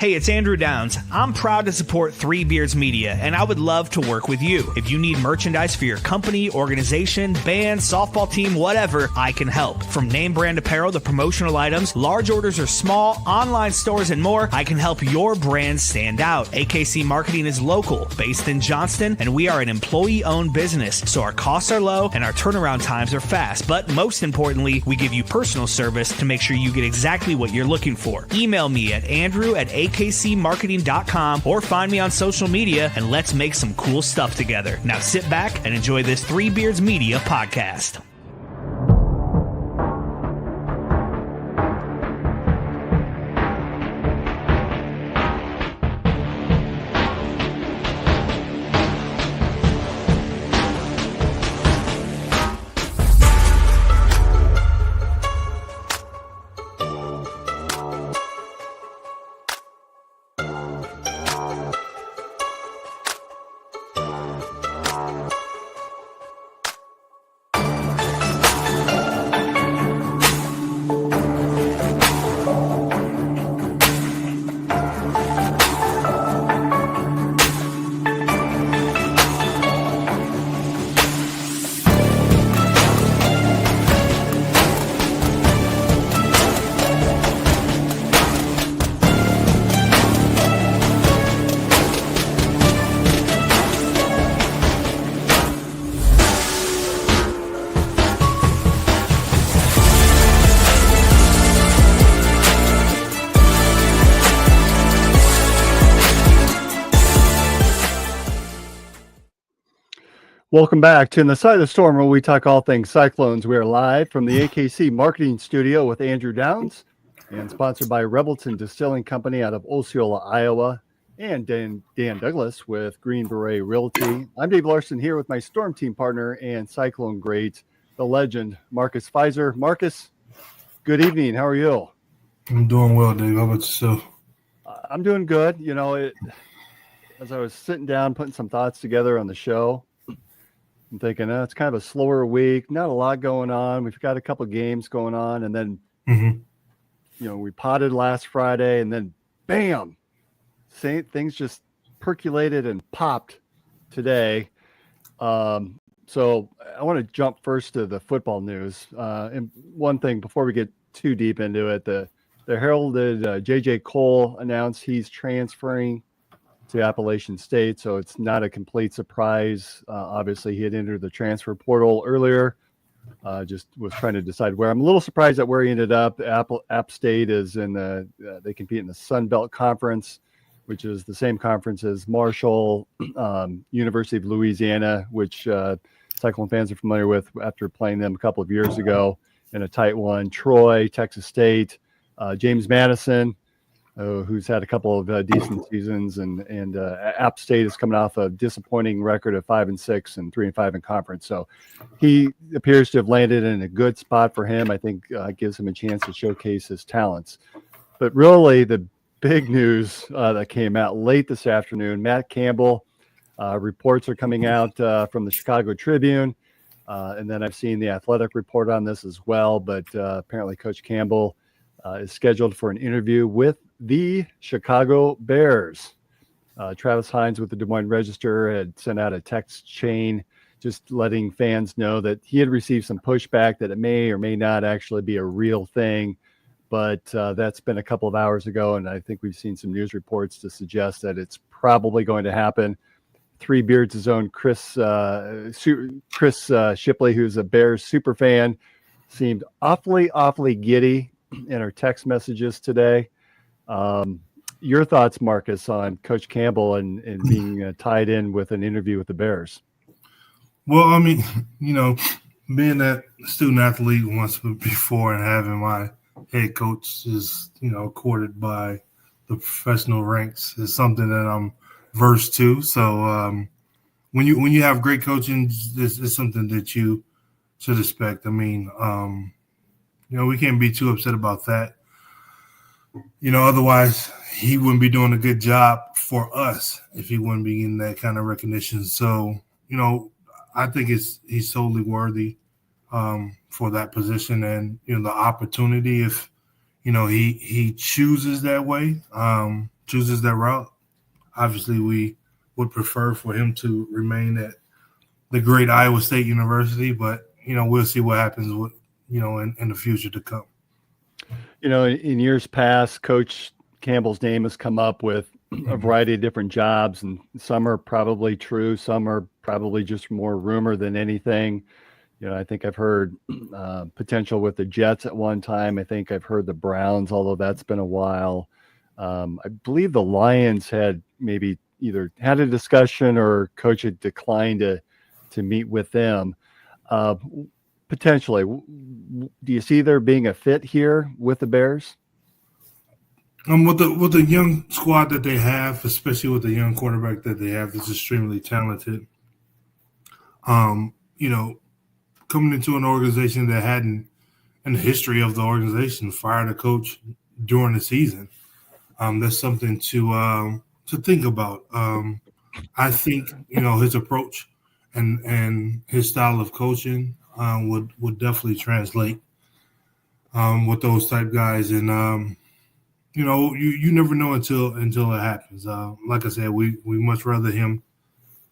Hey, it's Andrew Downs. I'm proud to support Three Beards Media, and I would love to work with you. If you need merchandise for your company, organization, band, softball team, whatever, I can help. From name brand apparel to promotional items, large orders or small, online stores, and more, I can help your brand stand out. AKC Marketing is local, based in Johnston, and we are an employee-owned business, so our costs are low and our turnaround times are fast. But most importantly, we give you personal service to make sure you get exactly what you're looking for. Email me at andrew@akcmarketing.com or find me on social media and let's make some cool stuff together. Now sit back and enjoy this Three Beards Media podcast. Welcome back to In the Side of the Storm, where we talk all things Cyclones. We are live from the AKC Marketing Studio with Andrew Downs and sponsored by Rebelton Distilling Company out of Osceola, Iowa, and Dan Douglas with Green Beret Realty. I'm Dave Larson here with my Storm Team partner and Cyclone great, the legend, Marcus Fizer. Marcus, good evening. How are you? I'm doing well, Dave. How about yourself? I'm doing good. You know, as I was sitting down, putting some thoughts together on the show, I'm thinking, it's kind of a slower week, not a lot going on. We've got a couple games going on, and then, you know, we potted last Friday, and then, bam, things just percolated and popped today. So I want to jump first to the football news. And one thing before we get too deep into it, the heralded J.J. Cole announced he's transferring to Appalachian State, so it's not a complete surprise. Obviously, he had entered the transfer portal earlier. Just was trying to decide where. I'm a little surprised at where he ended up. App State is in they compete in the Sun Belt Conference, which is the same conference as Marshall, University of Louisiana, which Cyclone fans are familiar with after playing them a couple of years ago in a tight one. Troy, Texas State, James Madison, who's had a couple of decent seasons, and App State is coming off a disappointing record of 5-6 and 3-5 in conference. So he appears to have landed in a good spot for him. I think gives him a chance to showcase his talents. But really, the big news that came out late this afternoon, Matt Campbell, reports are coming out from the Chicago Tribune, and then I've seen the Athletic report on this as well. But apparently, Coach Campbell is scheduled for an interview with the Chicago Bears. Travis Hines with the Des Moines Register had sent out a text chain just letting fans know that he had received some pushback that it may or may not actually be a real thing. But that's been a couple of hours ago, and I think we've seen some news reports to suggest that it's probably going to happen. Three Beards' own Chris Shipley, who's a Bears super fan, seemed awfully giddy in our text messages today. Your thoughts, Marcus, on Coach Campbell and being tied in with an interview with the Bears? Well, I mean, you know, being that student athlete once before and having my head coach is, you know, courted by the professional ranks is something that I'm versed to. So when you have great coaching, this is something that you should expect. I mean, you know, we can't be too upset about that. You know, otherwise he wouldn't be doing a good job for us if he wouldn't be getting that kind of recognition. So, you know, I think he's totally worthy for that position and, you know, the opportunity if, you know, he chooses that way. chooses that route. Obviously, we would prefer for him to remain at the great Iowa State University, but, we'll see what happens with, in the future to come. In years past, Coach Campbell's name has come up with a variety of different jobs, and some are probably true. Some are probably just more rumor than anything. I think I've heard potential with the Jets at one time. I think I've heard the Browns, although that's been a while. I believe the Lions had maybe either had a discussion or coach had declined to meet with them. Potentially, do you see there being a fit here with the Bears? With the young squad that they have, especially with the young quarterback that they have, that's extremely talented. Coming into an organization that hadn't, in the history of the organization, fired a coach during the season, that's something to think about. I think his approach and his style of coaching would definitely translate with those type guys, and you never know until it happens. Like I said, we much rather him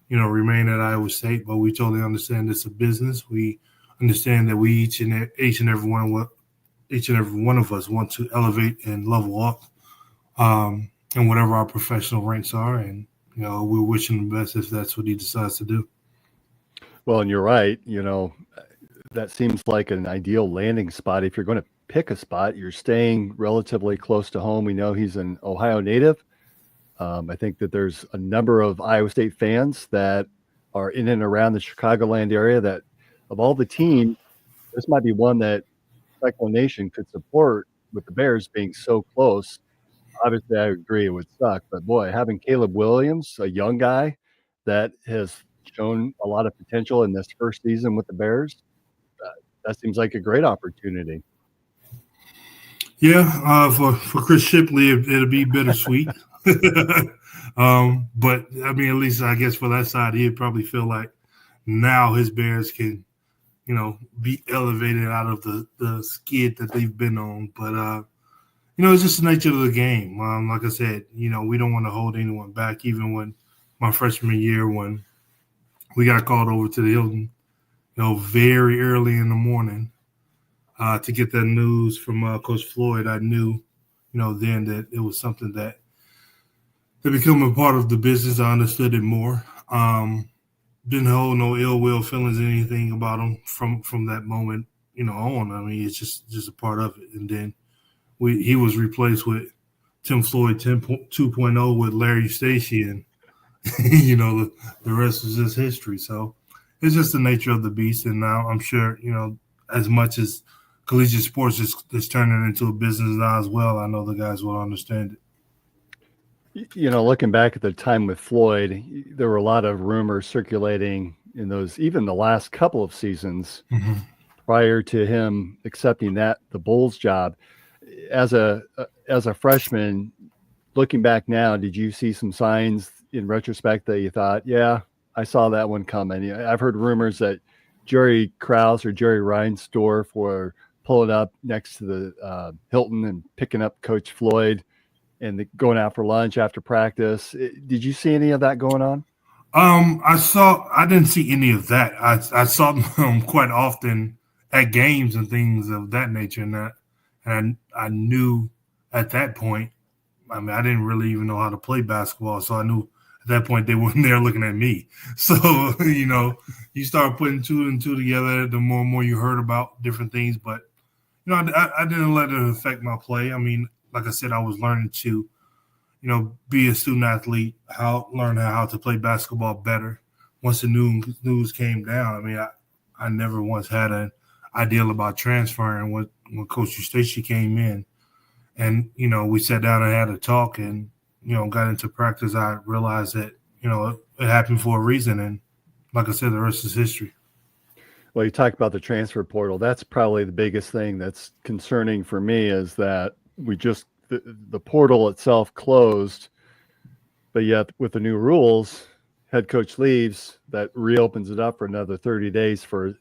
remain at Iowa State, but we totally understand it's a business. We understand that we each and every one of us want to elevate and level up, in whatever our professional ranks are, and we're wishing him the best if that's what he decides to do. Well, and you're right. That seems like an ideal landing spot. If you're going to pick a spot, you're staying relatively close to home. We know he's an Ohio native. I think that there's a number of Iowa State fans that are in and around the Chicagoland area that, of all the teams, this might be one that Cyclone Nation could support, with the Bears being so close. Obviously, I agree it would suck, but boy, having Caleb Williams, a young guy that has shown a lot of potential in this first season with the Bears, that seems like a great opportunity. Yeah, for Chris Shipley, it'll be bittersweet. But I mean, at least I guess for that side, he'd probably feel like now his Bears can, be elevated out of the skid that they've been on. But it's just the nature of the game. Like I said, we don't want to hold anyone back. Even when my freshman year, when we got called over to the Hilton, very early in the morning, to get that news from Coach Floyd, I knew, then that it was something that become a part of the business. I understood it more. Didn't hold no ill will feelings or anything about him from that moment, on. I mean, it's just a part of it. And then he was replaced with Tim Floyd 2.0 with Larry Eustachy, and the rest is just history. So it's just the nature of the beast. And now I'm sure, as much as collegiate sports is turning into a business now as well, I know the guys will understand it. Looking back at the time with Floyd, there were a lot of rumors circulating in those, even the last couple of seasons prior to him accepting the Bulls job. As a freshman, looking back now, did you see some signs in retrospect that you thought, yeah, I saw that one coming? I've heard rumors that Jerry Krause or Jerry Reinsdorf were pulling up next to the Hilton and picking up Coach Floyd and going out for lunch after practice. Did you see any of that going on? I didn't see any of that. I saw them quite often at games and things of that nature, and I knew at that point, I mean, I didn't really even know how to play basketball, so I knew at that point they weren't there looking at me. So, you start putting two and two together, the more and more you heard about different things. But, I didn't let it affect my play. I mean, like I said, I was learning to, be a student athlete, learn how to play basketball better. Once the news came down, I mean, I never once had an ideal about transferring. When Coach Eustachy came in, and we sat down and had a talk, and got into practice, I realized that it happened for a reason, and like I said, the rest is history. Well, you talk about the transfer portal. That's probably the biggest thing that's concerning for me, is that the portal itself closed, but yet with the new rules, head coach leaves, that reopens it up for another 30 days for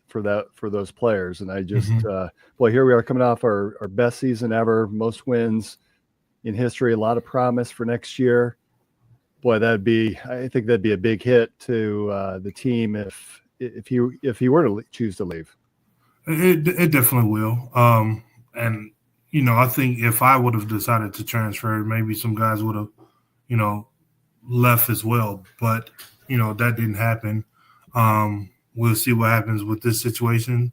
those players. And I just, here we are coming off our best season ever, most wins, in history, a lot of promise for next year. Boy, I think that'd be a big hit to the team if he were to choose to leave. It definitely will. And I think if I would have decided to transfer, maybe some guys would have, left as well. But that didn't happen. We'll see what happens with this situation.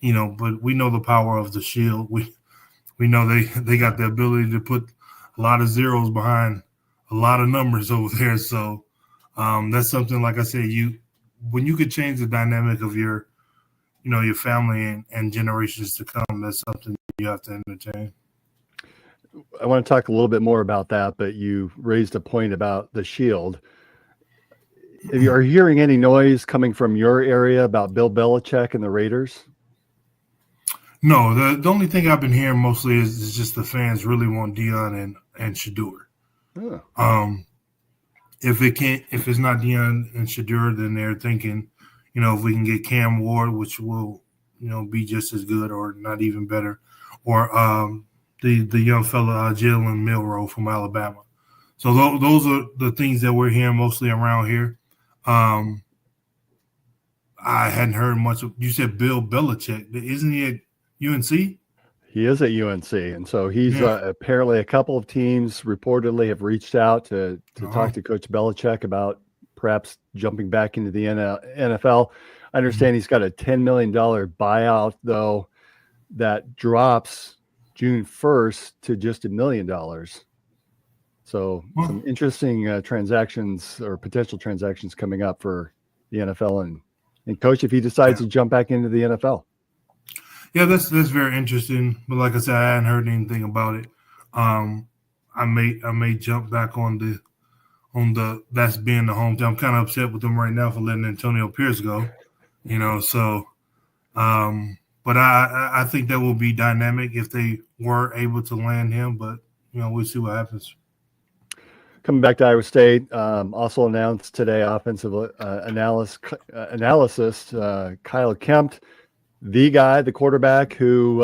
But we know the power of the Shield. We know they got the ability to put a lot of zeros behind a lot of numbers over there. So that's something, like I said, when you could change the dynamic of your family and generations to come, that's something you have to entertain. I want to talk a little bit more about that, but you raised a point about the Shield. Are you hearing any noise coming from your area about Bill Belichick and the Raiders? No, the only thing I've been hearing mostly is just the fans really want Deion and Shedeur. Oh. If it's not Deion and Shedeur, then they're thinking, if we can get Cam Ward, which will, be just as good or not even better, or the young fella Jalen Milroe from Alabama. So those are the things that we're hearing mostly around here. I hadn't heard much of. You said Bill Belichick, isn't he at UNC? He is at UNC, and so he's apparently a couple of teams reportedly have reached out to talk to Coach Belichick about perhaps jumping back into the NFL. I understand he's got a $10 million buyout, though, that drops June 1st to just $1 million. So some interesting transactions or potential transactions coming up for the NFL and Coach, if he decides to jump back into the NFL. Yeah, that's very interesting. But like I said, I hadn't heard anything about it. I may jump back on the that's being the hometown. I'm kind of upset with them right now for letting Antonio Pierce go. So but I think that will be dynamic if they were able to land him. But we'll see what happens. Coming back to Iowa State, also announced today offensive analyst Kyle Kempt, the quarterback who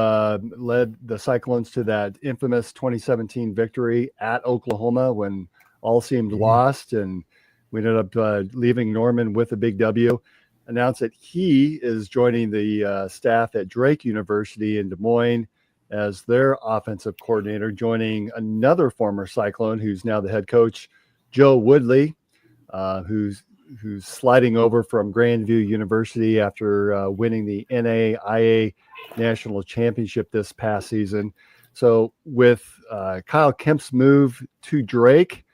led the Cyclones to that infamous 2017 victory at Oklahoma when all seemed lost, and we ended up leaving Norman with a big W. Announced that he is joining the staff at Drake University in Des Moines as their offensive coordinator, joining another former Cyclone who's now the head coach, Joe Woodley, who's sliding over from Grandview University after winning the NAIA National Championship this past season. So with Kyle Kemp's move to Drake,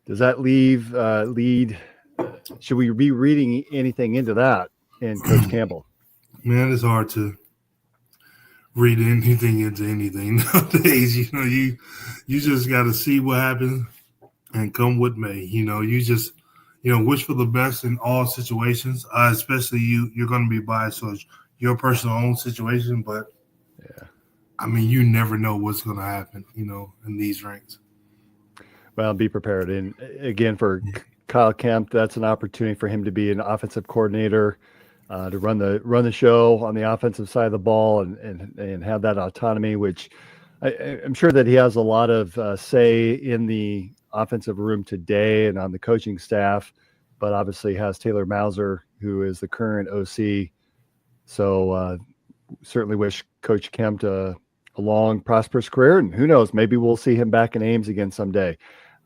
does that lead? Should we be reading anything into that in Coach Campbell? Man, it's hard to read anything into anything nowadays. You just got to see what happens and come what may. You just wish for the best in all situations. Especially you're going to be biased towards your personal own situation, but you never know what's going to happen. In these ranks. Well, be prepared. And again, for Kyle Kemp, that's an opportunity for him to be an offensive coordinator, to run the show on the offensive side of the ball and have that autonomy, which I'm sure that he has a lot of say in the offensive room today and on the coaching staff, but obviously has Taylor Mauser, who is the current OC. So certainly wish Coach Kemp a long, prosperous career, and who knows, maybe we'll see him back in Ames again someday.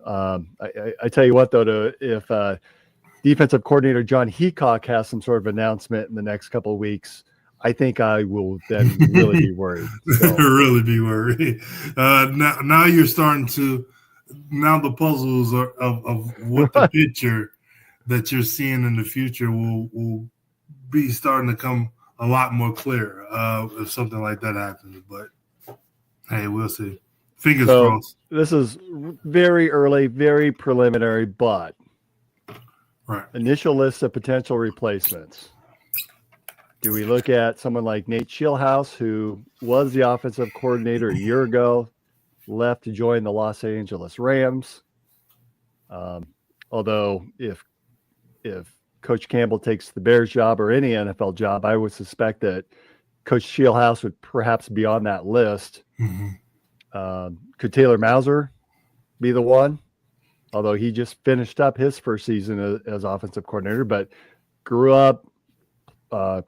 I tell you what, though, if defensive coordinator John Heacock has some sort of announcement in the next couple of weeks, I think I will then really be worried. So. Really be worried. Now you're starting to. Now the puzzles of what the picture that you're seeing in the future will be starting to come a lot more clear if something like that happens. But hey, we'll see. Fingers crossed. This is very early, very preliminary, but initial list of potential replacements. Do we look at someone like Nate Schillhouse, who was the offensive coordinator a year ago, left to join the Los Angeles Rams? Although if Coach Campbell takes the Bears job or any NFL job, I would suspect that Coach Schillhouse would perhaps be on that list. Mm-hmm. Could Taylor Mauser be the one? Although he just finished up his first season as offensive coordinator, but grew up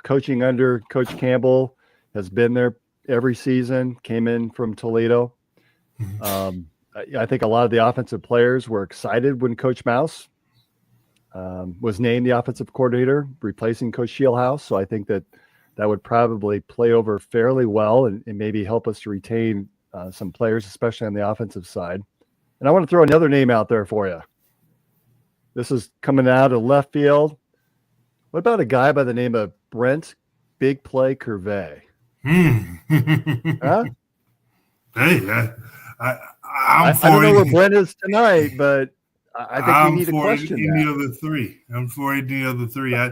coaching under Coach Campbell, has been there every season, came in from Toledo. I think a lot of the offensive players were excited when Coach Mouse was named the offensive coordinator, replacing Coach Shieldhouse. So I think that would probably play over fairly well and maybe help us to retain some players, especially on the offensive side. And I want to throw another name out there for you. This is coming out of left field. What about a guy by the name of Brent Big Play Curvey? Huh? Hey, I don't know where Brent is tonight, but I think we need to question any other three. I'm for any other three. I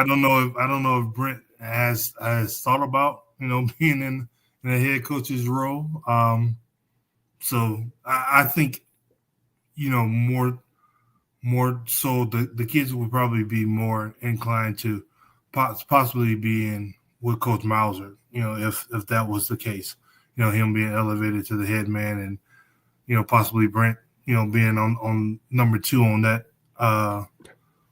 don't know if Brent has thought about being in a head coach's role. So I think more so the kids would probably be more inclined to possibly being with Coach Mauser. If that was the case, him being elevated to the head man, and possibly Brent being on number 2 on that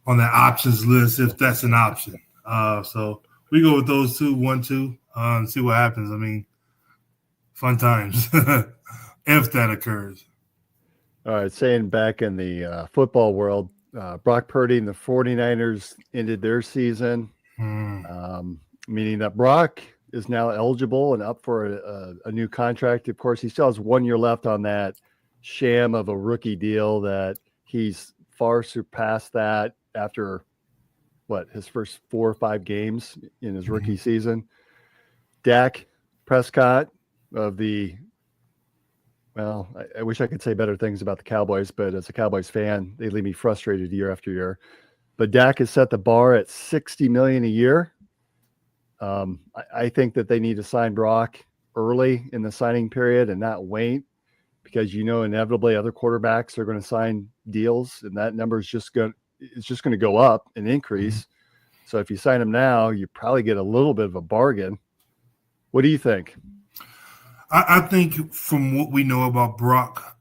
options list, if that's an option. So we go with those 2, 1, 2, and see what happens. I mean, fun times if that occurs. All right, saying back in the football world, Brock Purdy and the 49ers ended their season, meaning that Brock is now eligible and up for a new contract. Of course, he still has 1 year left on that sham of a rookie deal that he's far surpassed that after his first 4 or 5 games in his rookie season. Dak Prescott of the I wish I could say better things about the Cowboys, but as a Cowboys fan, they leave me frustrated year after year. But Dak has set the bar at $60 million a year. I think that they need to sign Brock early in the signing period and not wait, because inevitably other quarterbacks are going to sign deals, and that number is just going to go up and increase. So if you sign him now, you probably get a little bit of a bargain. What do you think? I think from what we know about Brock,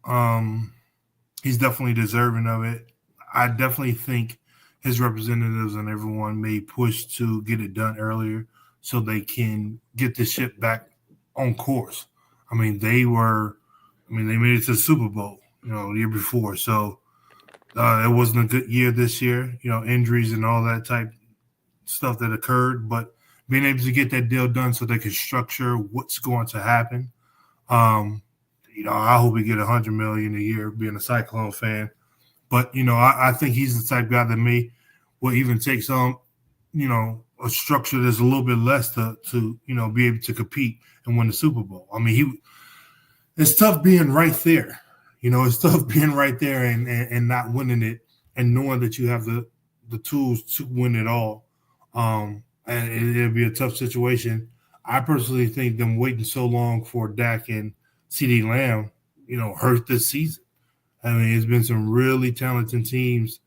he's definitely deserving of it. I definitely think his representatives and everyone may push to get it done earlier so they can get the ship back on course. I mean, they made it to the Super Bowl, the year before. So it wasn't a good year this year, injuries and all that type stuff that occurred. But being able to get that deal done so they can structure what's going to happen. I hope we get $100 million a year being a Cyclone fan. But, I think he's the type of guy that will even take some, a structure that's a little bit less to be able to compete and win the Super Bowl. I mean, it's tough being right there. It's tough being right there and not winning it and knowing that you have the tools to win it all. And it'll be a tough situation. I personally think them waiting so long for Dak and CeeDee Lamb, hurt this season. I mean, it's been some really talented teams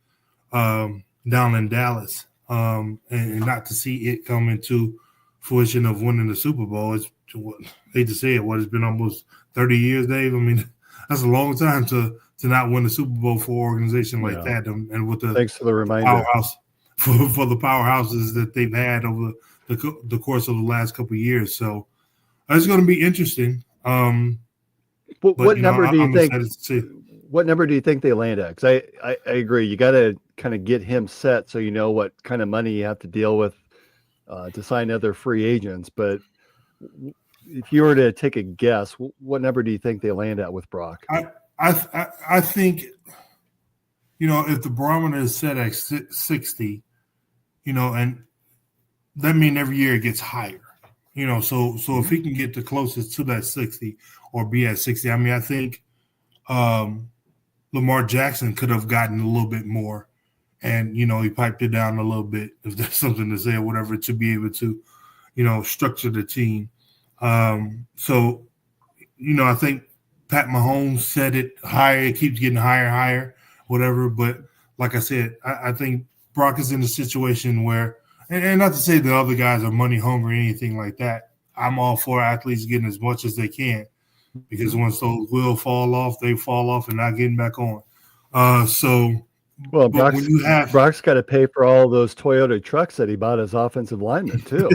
down in Dallas. And not to see it come into fruition of winning the Super Bowl. I hate to say it, it's been almost 30 years, Dave. I mean, that's a long time to not win the Super Bowl for an organization like that. And with the thanks for the reminder. Powerhouse for the powerhouses that they've had over the course of the last couple of years. So it's going to be interesting. What number do you think? What number do you think they land at? Because I agree. You got to kind of get him set so you know what kind of money you have to deal with to sign other free agents. But if you were to take a guess, what number do you think they land at with Brock? I think, if the barometer is set at 60, and that means every year it gets higher. So if he can get the closest to that 60 or be at 60, I mean, I think Lamar Jackson could have gotten a little bit more, and he piped it down a little bit, if there's something to say or whatever, to be able to structure the team. So I think Pat Mahomes said it higher. It keeps getting higher, whatever. But like I said, I think Brock is in a situation where, and not to say that other guys are money hungry or anything like that. I'm all for athletes getting as much as they can. because once those wheels fall off, they fall off and not getting back on. Well, but when you have Brock's got to pay for all those Toyota trucks that he bought as offensive linemen too.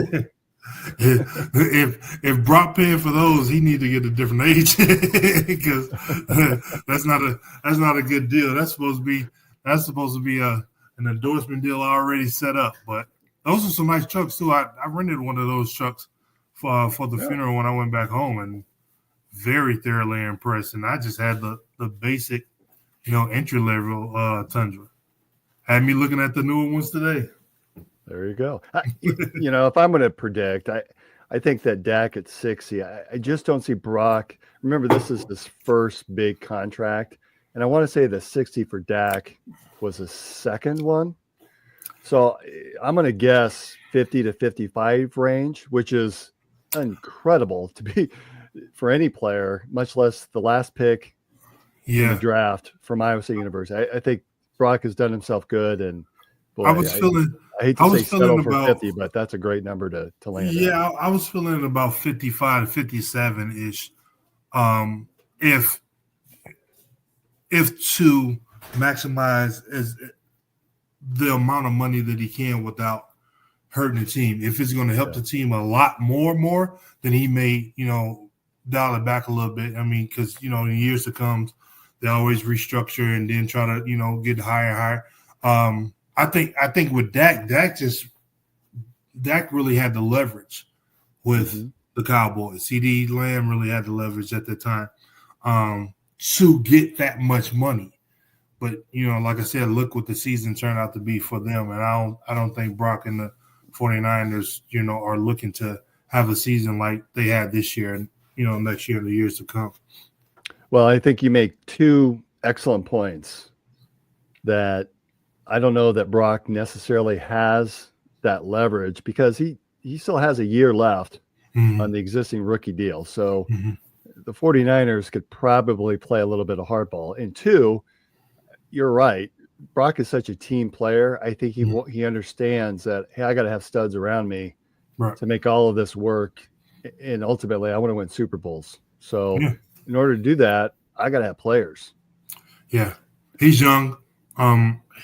if Brock paying for those, he need to get a different agent because that's not a good deal. That's supposed to be an endorsement deal already set up. But those are some nice trucks too. I rented one of those trucks for the funeral when I went back home, and very thoroughly impressed. And I just had the basic, entry level Tundra. Had me looking at the newer ones today. There you go. If I'm going to predict, I think that Dak at 60, I just don't see Brock. Remember, this is his first big contract. And I want to say the 60 for Dak was his second one. So I'm going to guess 50 to 55 range, which is incredible to be for any player, much less the last pick in the draft from Iowa State University. I think Brock has done himself good. And boy, I hate to say settle for 50, but that's a great number to land. Yeah, I was feeling about 55 to 57-ish. If to maximize as the amount of money that he can without hurting the team. If it's going to help the team a lot more, then he may, dial it back a little bit. I mean, because, in years to come, they always restructure and then try to, get higher and higher. I think with Dak really had the leverage with the Cowboys. CeeDee Lamb really had the leverage at the time to get that much money. But, like I said, look what the season turned out to be for them. And I don't think Brock and the 49ers, are looking to have a season like they had this year and, next year and the years to come. Well, I think you make two excellent points that I don't know that Brock necessarily has that leverage because he still has a year left on the existing rookie deal. So the 49ers could probably play a little bit of hardball. And two, you're right. Brock is such a team player. I think he understands that, hey, I got to have studs around me to make all of this work. And ultimately, I want to win Super Bowls. So in order to do that, I got to have players. Yeah. He's young.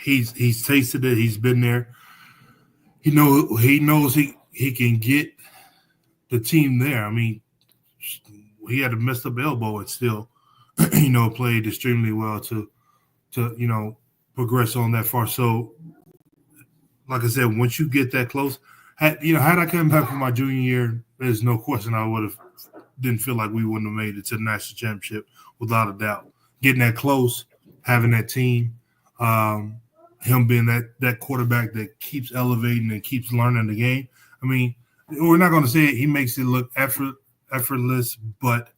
He's tasted it. He's been there. He knows he can get the team there. I mean, he had a messed up elbow and still, played extremely well to progress on that far. So, like I said, once you get that close, had I come back from my junior year, there's no question I didn't feel like we wouldn't have made it to the national championship without a doubt. Getting that close, having that team, him being that quarterback that keeps elevating and keeps learning the game. I mean, we're not going to say he makes it look effortless, but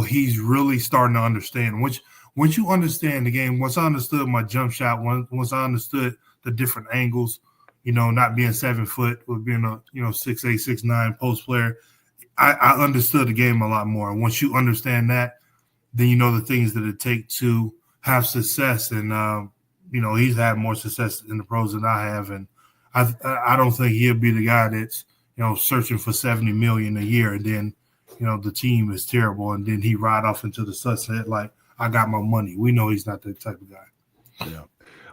he's really starting to understand. Once you understand the game, once I understood my jump shot, once I understood the different angles, not being 7 foot, but being a 6'8", 6'9" post player, I understood the game a lot more. And once you understand that, then the things that it takes to have success. And he's had more success in the pros than I have, and I don't think he'll be the guy that's searching for $70 million a year, and then the team is terrible, and then he ride off into the sunset like I got my money. We know he's not that type of guy. Yeah.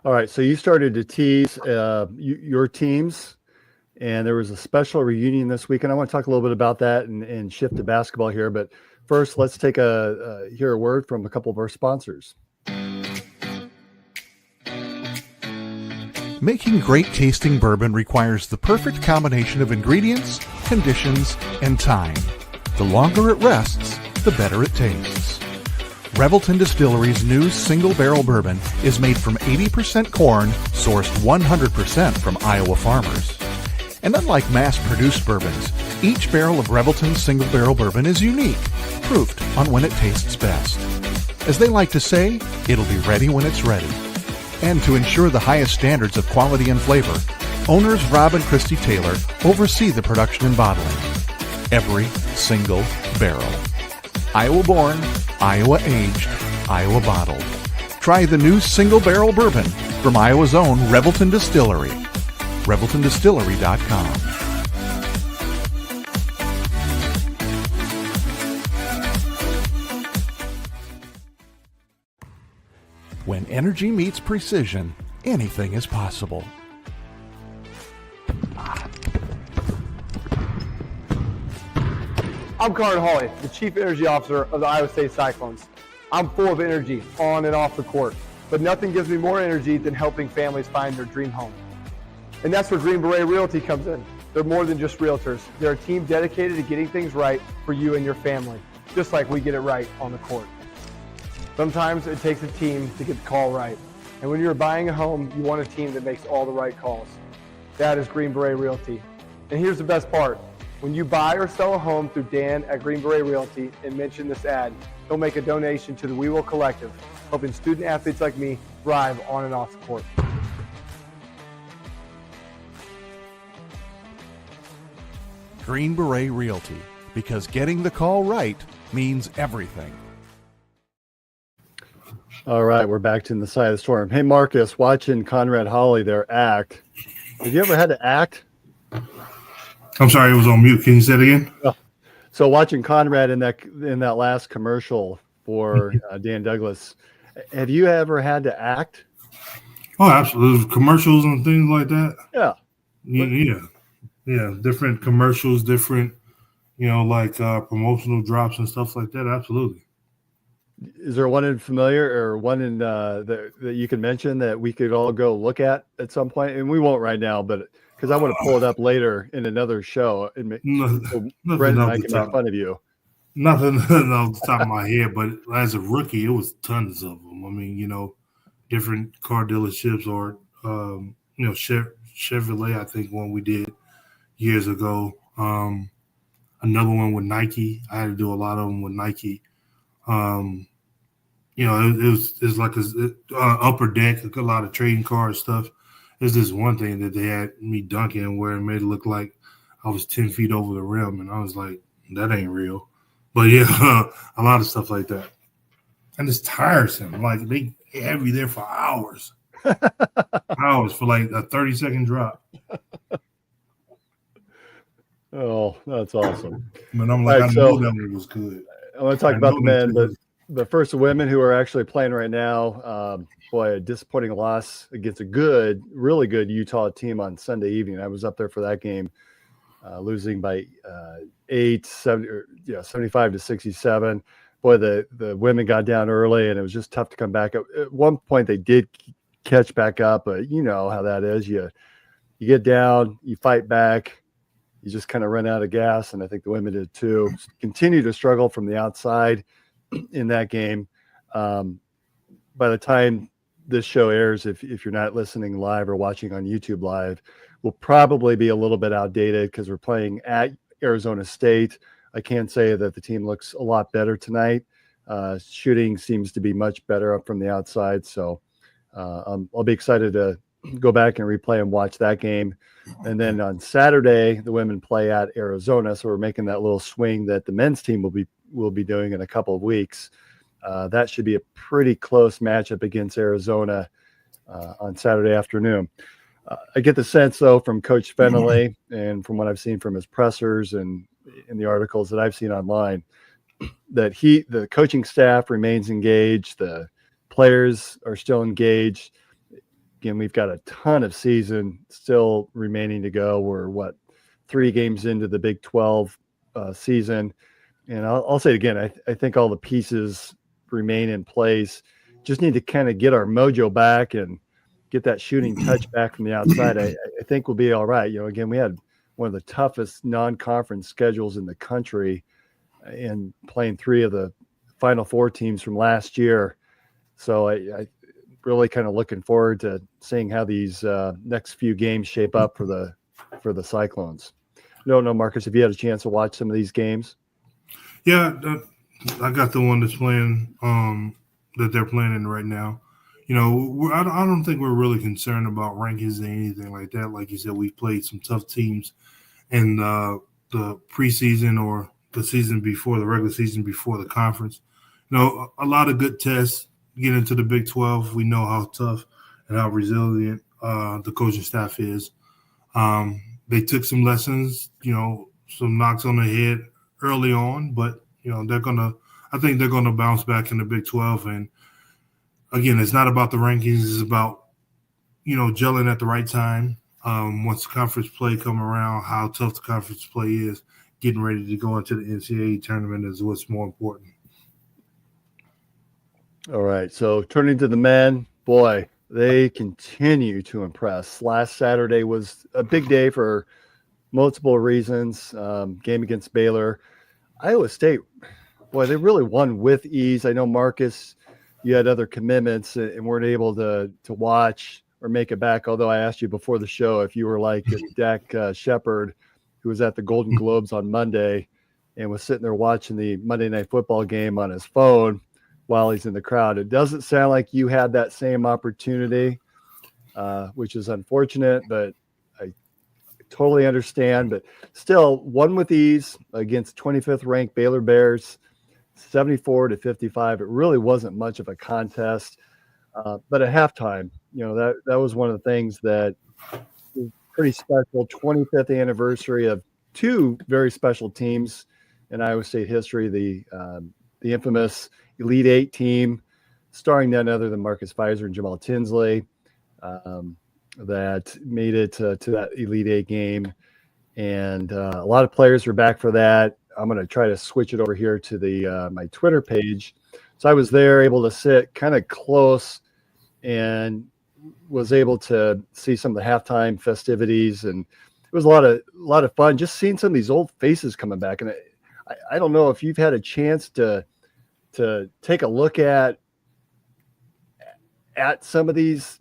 All right. So you started to tease your teams, and there was a special reunion this week, and I want to talk a little bit about that and shift to basketball here. But first, let's take hear a word from a couple of our sponsors. Making great tasting bourbon requires the perfect combination of ingredients, conditions, and time. The longer it rests, the better it tastes. Revelton Distillery's new single barrel bourbon is made from 80% corn, sourced 100% from Iowa farmers. And unlike mass-produced bourbons, each barrel of Revelton's single barrel bourbon is unique, proofed on when it tastes best. As they like to say, it'll be ready when it's ready. And to ensure the highest standards of quality and flavor, owners Rob and Christy Taylor oversee the production and bottling. Every single barrel. Iowa born, Iowa aged, Iowa bottled. Try the new single barrel bourbon from Iowa's own Revelton Distillery. ReveltonDistillery.com. energy meets precision, anything is possible. I'm Carter Hawley, the Chief Energy Officer of the Iowa State Cyclones. I'm full of energy on and off the court, but nothing gives me more energy than helping families find their dream home. And that's where Green Beret Realty comes in. They're more than just realtors. They're a team dedicated to getting things right for you and your family, just like we get it right on the court. Sometimes it takes a team to get the call right. And when you're buying a home, you want a team that makes all the right calls. That is Green Beret Realty. And here's the best part. When you buy or sell a home through Dan at Green Beret Realty and mention this ad, he'll make a donation to the We Will Collective, helping student athletes like me thrive on and off the court. Green Beret Realty, because getting the call right means everything. All right, we're back to the side of the storm. Hey, Marcus, watching Conrad Hawley there act. Have you ever had to act? I'm sorry, it was on mute. Can you say it again? So watching Conrad in that last commercial for Dan Douglas, have you ever had to act? Oh, absolutely. Commercials and things like that. Yeah. Yeah. Different commercials, different, like promotional drops and stuff like that. Absolutely. Is there one in familiar or one in that you can mention that we could all go look at some point? And we won't right now, but because I want to pull it up later in another show and Brendan and I can make fun of you. Nothing off the top of my head, but as a rookie, it was tons of them. I mean, different car dealerships or, Chevrolet, I think one we did years ago. Another one with Nike. I had to do a lot of them with Nike. It's like a upper deck, a lot of trading card stuff. There's this one thing that they had me dunking where it made it look like I was 10 feet over the rim, and I was like, that ain't real. But yeah, a lot of stuff like that. And it's tiresome. Like they have you there for hours. Hours for like a 30-second drop. Oh, that's awesome. But I'm like, right, I knew that one was good. I want to talk about the men, but first the women who are actually playing right now. A disappointing loss against a really good Utah team on Sunday evening. I was up there for that game, losing by 75 to 67. Boy, the women got down early, and it was just tough to come back. At one point, they did catch back up, but you know how that is. You get down, you fight back, you just kind of run out of gas, and I think the women did too. Continue to struggle from the outside in that game. By the time this show airs, if you're not listening live or watching on YouTube live, will probably be a little bit outdated because we're playing at Arizona State. I can say that the team looks a lot better tonight. Shooting seems to be much better up from the outside. So I'll be excited to go back and replay and watch that game. And then on Saturday, the women play at Arizona. So we're making that little swing that the men's team will be doing in a couple of weeks. That should be a pretty close matchup against Arizona on Saturday afternoon. I get the sense, though, from Coach Fennelly and from what I've seen from his pressers and in the articles that I've seen online, that the coaching staff remains engaged. The players are still engaged. Again, we've got a ton of season still remaining to go. We're 3 games into the Big 12 season. And I'll say it again, I think all the pieces remain in place. Just need to kind of get our mojo back and get that shooting touch back from the outside. I think we'll be all right. Again, we had one of the toughest non-conference schedules in the country and playing 3 of the Final Four teams from last year. So I really kind of looking forward to seeing how these next few games shape up for the Cyclones. No, Marcus, have you had a chance to watch some of these games? Yeah, I got the one that's playing that they're playing in right now. I don't think we're really concerned about rankings or anything like that. Like you said, we've played some tough teams in the preseason or the season before, the regular season before the conference. A lot of good tests. Get into the Big 12. We know how tough and how resilient the coaching staff is. They took some lessons, some knocks on the head early on, but I think they're gonna bounce back in the Big 12, and again, it's not about the rankings. It's about, gelling at the right time. Once conference play come around, how tough the conference play is, getting ready to go into the NCAA tournament is what's more important. All right. So turning to the men, boy, they continue to impress. Last Saturday was a big day for multiple reasons. Game against Baylor. Iowa State, boy, they really won with ease. I know, Marcus, you had other commitments and weren't able to watch or make it back. Although I asked you before the show if you were like Dak Shepard, who was at the Golden Globes on Monday and was sitting there watching the Monday Night Football game on his phone while he's in the crowd. It doesn't sound like you had that same opportunity, which is unfortunate, but I totally understand. But still, won with ease against 25th ranked Baylor Bears, 74-55. It really wasn't much of a contest. But at halftime, that was one of the things that was pretty special. 25th anniversary of two very special teams in Iowa State history, the infamous Elite Eight team, starring none other than Marcus Fizer and Jamal Tinsley, that made it to that Elite Eight game. And a lot of players are back for that. I'm going to try to switch it over here to the my Twitter page. So I was there, able to sit kind of close, and was able to see some of the halftime festivities, and it was a lot of fun just seeing some of these old faces coming back. And I don't know if you've had a chance to take a look at some of these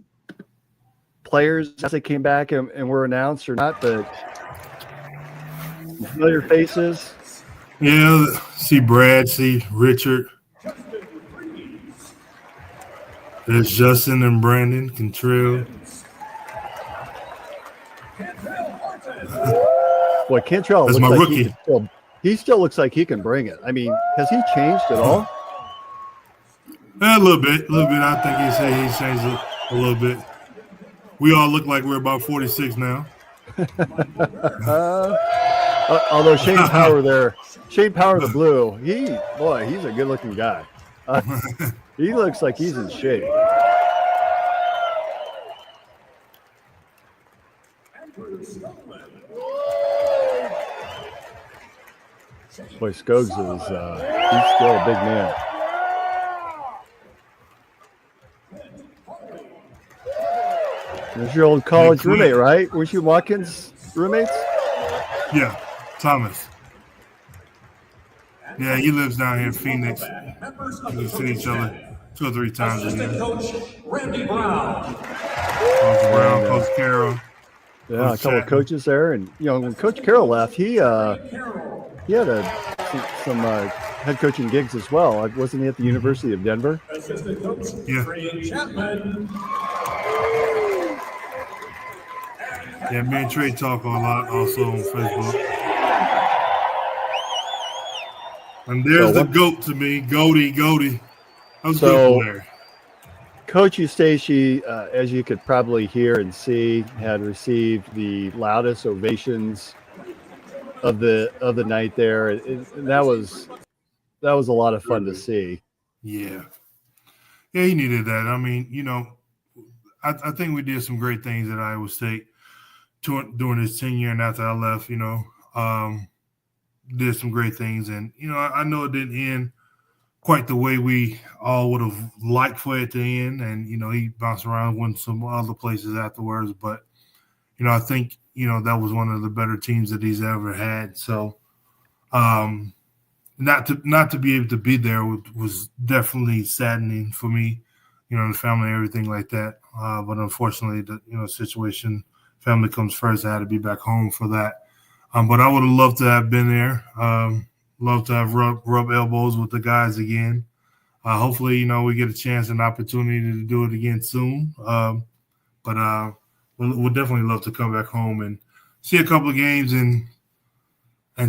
players as they came back and were announced or not, but familiar faces. Yeah, see Brad, see Richard. There's Justin and Brandon Cantrell. Boy, Cantrell That's looks my like rookie. He still looks like he can bring it. I mean, has he changed at all? A little bit. I think he's changed a little bit. We all look like we're about 46 now. Although Shane Power the Blue, he's a good-looking guy. He looks like he's in shape. Boy, Skoggs is he's still a big man. There's your old college roommate, right? Weren't you Watkins roommates? Yeah, Thomas. Yeah, he lives down here in Phoenix. We see each other 2 or 3 times a year. Coach Randy Brown. Coach Brown, Coach Carroll. Yeah, a couple of coaches there, and when Coach Carroll left, he had some head coaching gigs as well. Wasn't he at the University of Denver? Assistant coach Yeah. Chapman. Yeah, me and Trey talk a lot also on Facebook. And there's the GOAT to me, Goaty. That was good player. Coach Eustace, as you could probably hear and see, had received the loudest ovations of the night there. And that was a lot of fun to see. Yeah, he needed that. I mean, I think we did some great things at Iowa State during his tenure, and after I left, did some great things. And, I know it didn't end quite the way we all would have liked for it to end. And, he bounced around, went some other places afterwards. But, I think, that was one of the better teams that he's ever had. So not to be able to be there was definitely saddening for me, the family and everything like that. But unfortunately, the situation, family comes first. I had to be back home for that. But I would have loved to have been there. Love to have rub elbows with the guys again. Hopefully, we get a chance and opportunity to do it again soon. But we'll definitely love to come back home and see a couple of games and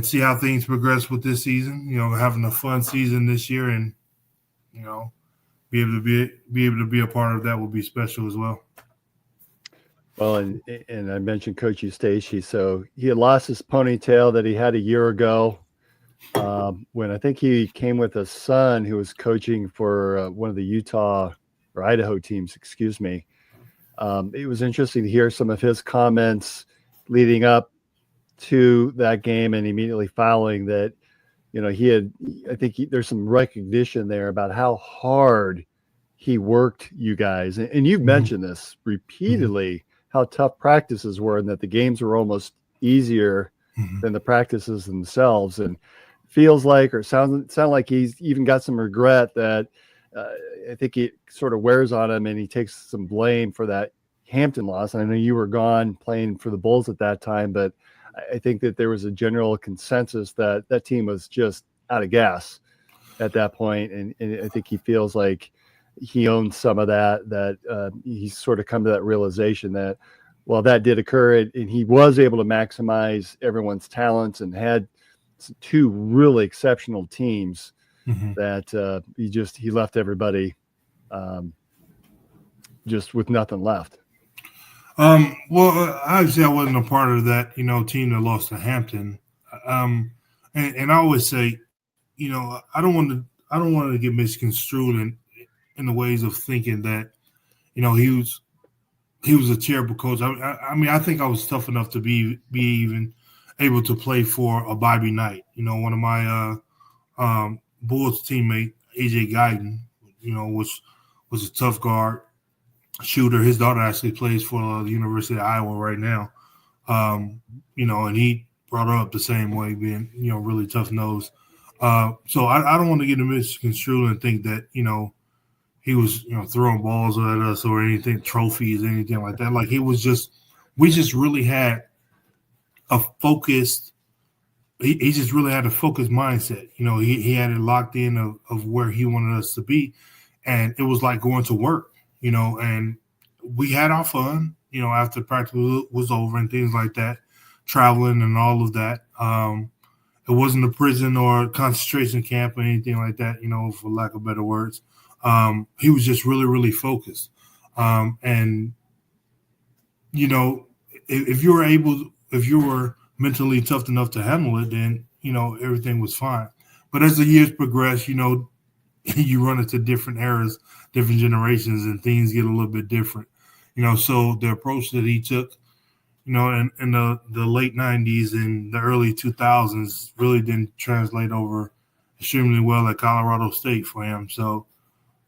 see how things progress with this season. Having a fun season this year, and be able to be a part of that will be special as well. Well, and I mentioned Coach Eustace. So he had lost his ponytail that he had a year ago when I think he came with a son who was coaching for one of the Utah or Idaho teams, excuse me. It was interesting to hear some of his comments leading up to that game and immediately following that. There's some recognition there about how hard he worked you guys. And you've mentioned this repeatedly, how tough practices were and that the games were almost easier than the practices themselves. And feels like, or sound like he's even got some regret that I think it sort of wears on him and he takes some blame for that Hampton loss. And I know you were gone playing for the Bulls at that time, but I think that there was a general consensus that that team was just out of gas at that point. And I think he feels like he owns some of that he's sort of come to that realization that, well, that did occur and he was able to maximize everyone's talents and had two really exceptional teams that he left everybody just with nothing left. Well, obviously I wasn't a part of that, team that lost to Hampton. And I always say, I don't want to get misconstrued in the ways of thinking that, he was a terrible coach. I mean, I think I was tough enough to be even able to play for a Bobby Knight. One of my Bulls teammate, AJ Guyton, was a tough guard. Shooter. His daughter actually plays for the University of Iowa right now. And he brought her up the same way, being, really tough nosed. So I don't want to get misconstrued and think that, he was, throwing balls at us or anything, trophies, anything like that. Like we just really had a focused, he just really had a focused mindset. He had it locked in of where he wanted us to be. And it was like going to work. And we had our fun, after practice was over and things like that, traveling and all of that. It wasn't a prison or a concentration camp or anything like that, for lack of better words. He was just really, really focused. And, if you were mentally tough enough to handle it, then, everything was fine. But as the years progress, you run into different eras, different generations, and things get a little bit different. So the approach that he took, in the late 90s and the early 2000s really didn't translate over extremely well at Colorado State for him. So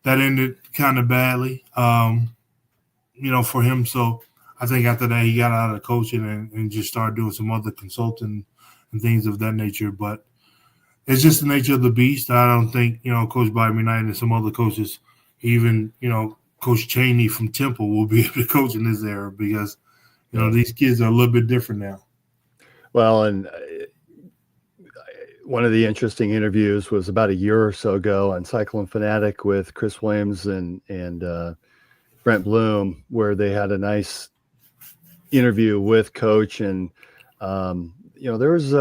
that ended kind of badly, for him. So I think after that he got out of coaching and just started doing some other consulting and things of that nature. But it's just the nature of the beast. I don't think, Coach Bobby Knight and some other coaches, even, Coach Chaney from Temple will be able to coach in this era because, these kids are a little bit different now. Well, and one of the interesting interviews was about a year or so ago on Cyclone Fanatic with Chris Williams and Brent Bloom, where they had a nice interview with Coach. And, there was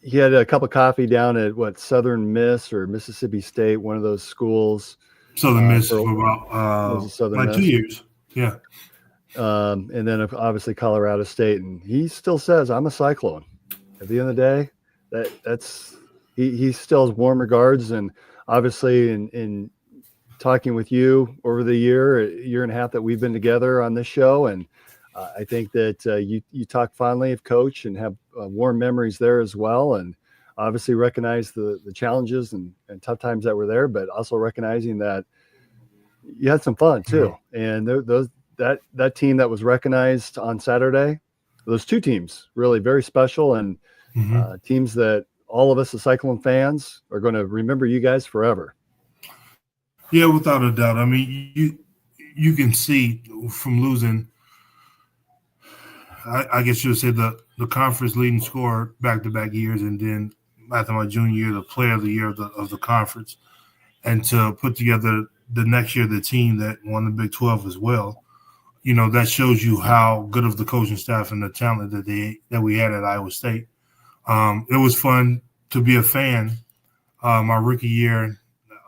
he had a cup of coffee down at Southern Miss or Mississippi State, one of those schools. Southern Miss for about Southern Miss. 2 years. Yeah. And then obviously Colorado State. And he still says, I'm a Cyclone. At the end of the day, that's he still has warm regards. And obviously in talking with you over the year and a half that we've been together on this show, and I think that you talk fondly of Coach and have warm memories there as well, and obviously recognize the challenges and tough times that were there, but also recognizing that you had some fun too. And that team that was recognized on Saturday, those two teams really very special and teams that all of us as Cyclone fans are going to remember you guys forever. Yeah, without a doubt. I mean, you can see from losing. I guess you would say the conference leading scorer back-to-back years, and then after my junior year, the player of the year of the conference, and to put together the next year the team that won the Big 12 as well. That shows you how good of the coaching staff and the talent that we had at Iowa State. It was fun to be a fan my rookie year,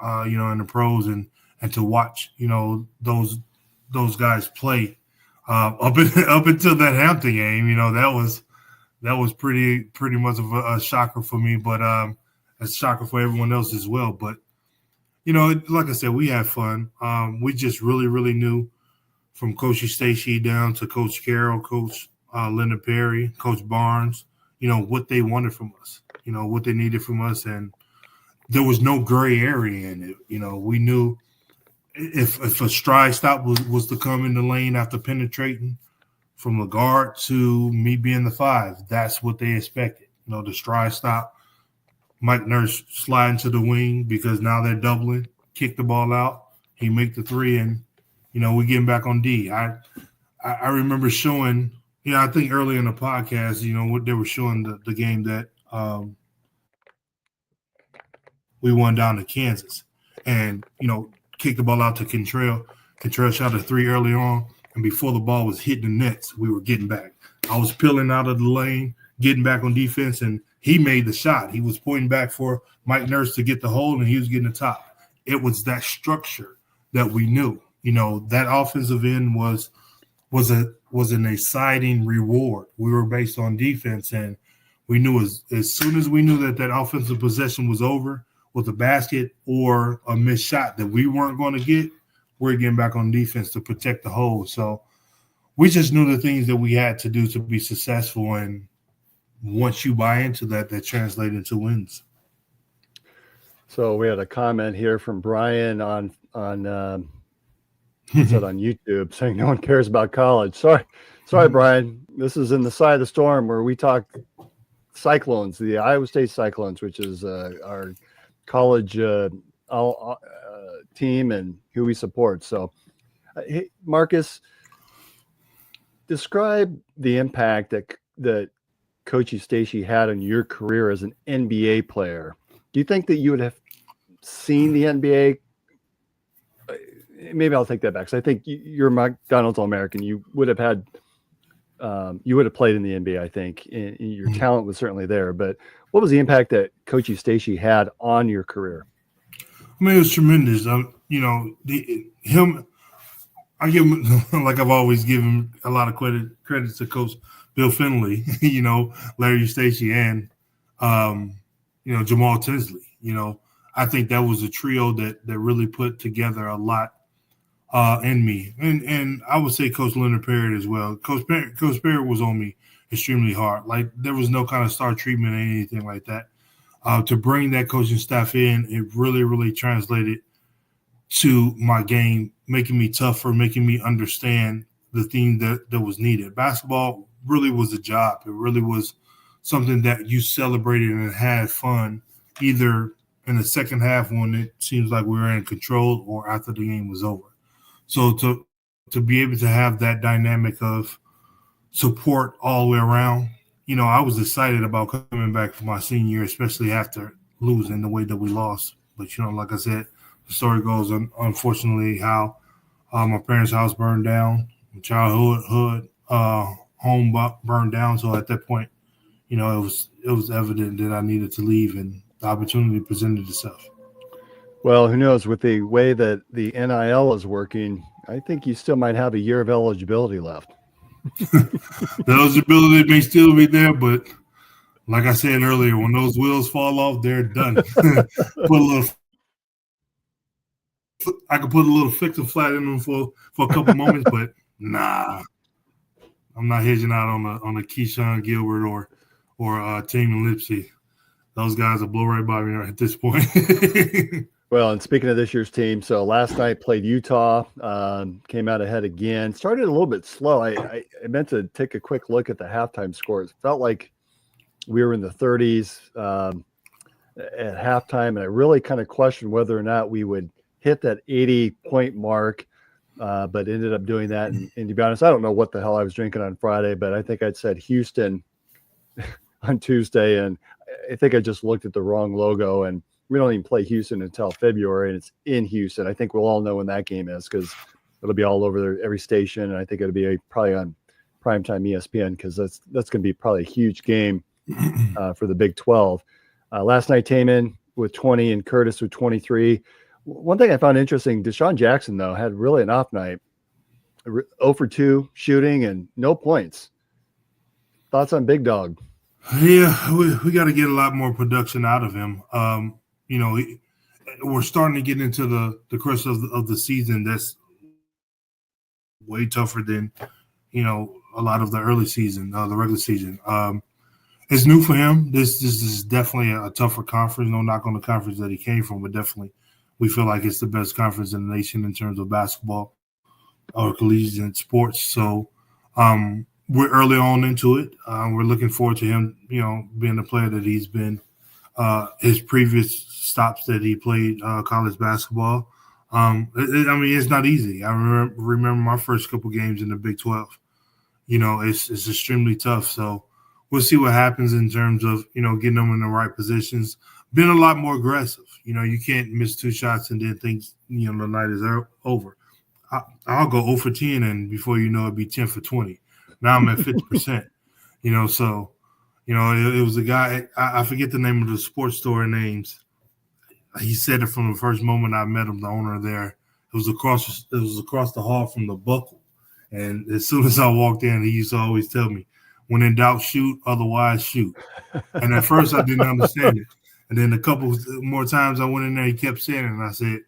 in the pros and to watch, those guys play. Up until that Hampton game, that was pretty much of a shocker for me, but a shocker for everyone else as well. But like I said, we had fun. We just really, really knew from Coach Stacey down to Coach Carroll, Coach Linda Perry, Coach Barnes, what they wanted from us, what they needed from us. And there was no gray area in it. We knew if a stride stop was to come in the lane after penetrating from the guard to me being the 5, that's what they expected. The stride stop, Mike Nurse sliding to the wing because now they're doubling, kick the ball out, he make the 3, and we getting back on D. I remember showing, I think early in the podcast, what they were showing the game that we won down to Kansas, and kicked the ball out to Cantrell. Cantrell shot a 3 early on, and before the ball was hitting the nets, we were getting back. I was peeling out of the lane, getting back on defense, and he made the shot. He was pointing back for Mike Nurse to get the hold, and he was getting the top. It was that structure that we knew. That offensive end was an exciting reward. We were based on defense, and we knew as soon as we knew that offensive possession was over with a basket or a missed shot that we weren't going to get, we're getting back on defense to protect the hole. So we just knew the things that we had to do to be successful, and once you buy into that translates into wins. So we had a comment here from Brian on he said on YouTube saying no one cares about college. Sorry, Brian. This is in the side of the storm where we talk Cyclones, the Iowa State Cyclones, which is our college team and who we support. So, hey, Marcus, describe the impact that Coach Stacey had on your career as an NBA player. Do you think that you would have seen the NBA? Maybe I'll take that back. Because I think you're McDonald's All-American. You would have played in the NBA, I think. And your talent was certainly there. But what was the impact that Coach Stacey had on your career? I mean, it was tremendous. I give him, like I've always given a lot of credit to Coach Bill Finley, Larry Stacey, and Jamal Tinsley. I think that was a trio that really put together a lot in me, and I would say Coach Leonard Perry as well. Coach Perry was on me extremely hard. Like there was no kind of star treatment or anything like that. To bring that coaching staff in, it really, really translated to my game, making me tougher, making me understand the thing that was needed. Basketball really was a job. It really was something that you celebrated and had fun, either in the second half when it seems like we were in control or after the game was over. So to be able to have that dynamic of support all the way around, I was excited about coming back for my senior year, especially after losing the way that we lost. But, like I said, the story goes, unfortunately, how my parents' house burned down, childhood home burned down. So at that point, it was evident that I needed to leave, and the opportunity presented itself. Well, who knows? With the way that the NIL is working, I think you still might have a year of eligibility left. The eligibility may still be there, but like I said earlier, when those wheels fall off, they're done. I could put a little fix and flat in them for a couple moments, but nah, I'm not hedging out on a Keyshawn Gilbert or Taman Lipsey. Those guys will blow right by me right at this point. Well, and speaking of this year's team, so last night played Utah, came out ahead again. Started a little bit slow. I meant to take a quick look at the halftime scores. It felt like we were in the 30s at halftime, and I really kind of questioned whether or not we would hit that 80-point mark, but ended up doing that. And to be honest, I don't know what the hell I was drinking on Friday, but I think I'd said Houston on Tuesday, and I think I just looked at the wrong logo, and we don't even play Houston until February, and it's in Houston. I think we'll all know when that game is because it'll be all over there, every station, and I think it'll be probably on primetime ESPN because that's going to be probably a huge game for the Big 12. Last night, Taman with 20 and Curtis with 23. One thing I found interesting, Deshaun Jackson, though, had really an off night. 0 for 2 shooting and no points. Thoughts on Big Dog? Yeah, we got to get a lot more production out of him. we're starting to get into the crux of the season that's way tougher than, a lot of the early season, the regular season. It's new for him. This is definitely a tougher conference. No knock on the conference that he came from, but definitely we feel like it's the best conference in the nation in terms of basketball or collegiate sports. So we're early on into it. We're looking forward to him, being the player that he's been. His previous stops that he played college basketball. It's not easy. I remember my first couple games in the Big 12. It's extremely tough. So we'll see what happens in terms of, getting them in the right positions. Been a lot more aggressive. You can't miss 2 shots and then think, the night is over. I'll go 0 for 10, and before you know it, be 10 for 20. Now I'm at 50%. So, it was a guy, I forget the name of the sports store names. He said it from the first moment I met him, the owner there. It was across the hall from the Buckle. And as soon as I walked in, he used to always tell me, when in doubt, shoot, otherwise shoot. And at first I didn't understand it. And then a couple more times I went in there, he kept saying it, and I said,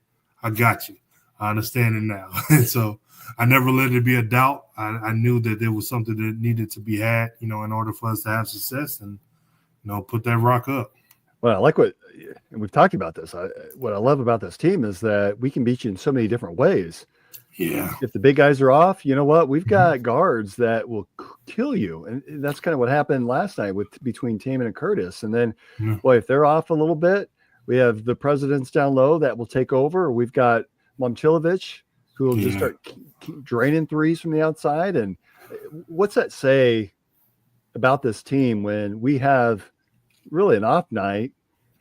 I got you. I understand it now. And so I never let it be a doubt. I knew that there was something that needed to be had, in order for us to have success and, put that rock up. Well, I like and we've talked about this. What I love about this team is that we can beat you in so many different ways. Yeah. If the big guys are off, you know what? We've got guards that will kill you. And that's kind of what happened last night between Taman and Curtis. And then, boy, if they're off a little bit, we have the presidents down low that will take over. We've got Momcilovic, who will just start keep draining threes from the outside. And what's that say about this team when we have really an off night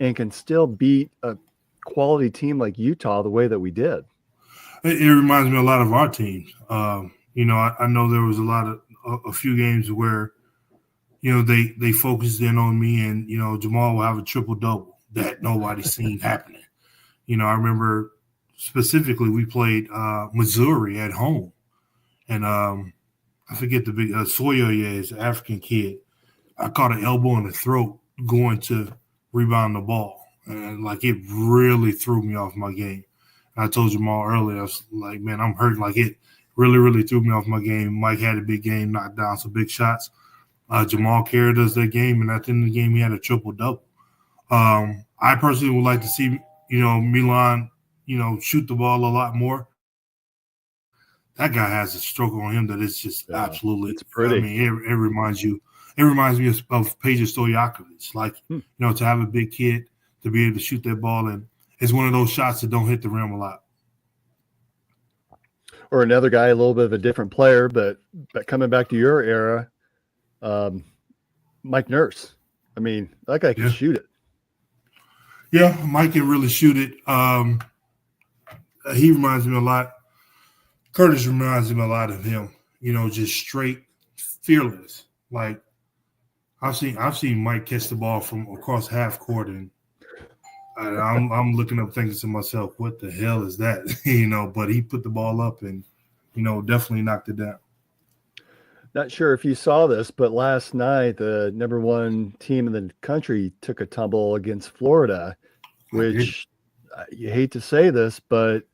and can still beat a quality team like Utah the way that we did? It reminds me a lot of our teams. I know there was a few games where, they focused in on me and, Jamal will have a triple-double that nobody's seen happening. I remember specifically we played Missouri at home. And I forget the big Soyoye is an African kid. I caught an elbow in the throat going to rebound the ball. And, it really threw me off my game. I told Jamal earlier, I was like, man, I'm hurting. It really, really threw me off my game. Mike had a big game, knocked down some big shots. Jamal carried us that game, and at the end of the game, he had a triple-double. I personally would like to see, Milan, shoot the ball a lot more. That guy has a stroke on him that is just absolutely – it's pretty. it reminds you – it reminds me of Peja Stojakovic. To have a big kid to be able to shoot that ball, and it's one of those shots that don't hit the rim a lot. Or another guy, a little bit of a different player, but coming back to your era, Mike Nurse. I mean, that guy can shoot it. Yeah, Mike can really shoot it. He reminds me a lot. Curtis reminds me a lot of him. Just straight, fearless. I've seen Mike catch the ball from across half court, and I'm looking up thinking to myself, what the hell is that? But he put the ball up and, definitely knocked it down. Not sure if you saw this, but last night the number 1 team in the country took a tumble against Florida, which you hate to say this, but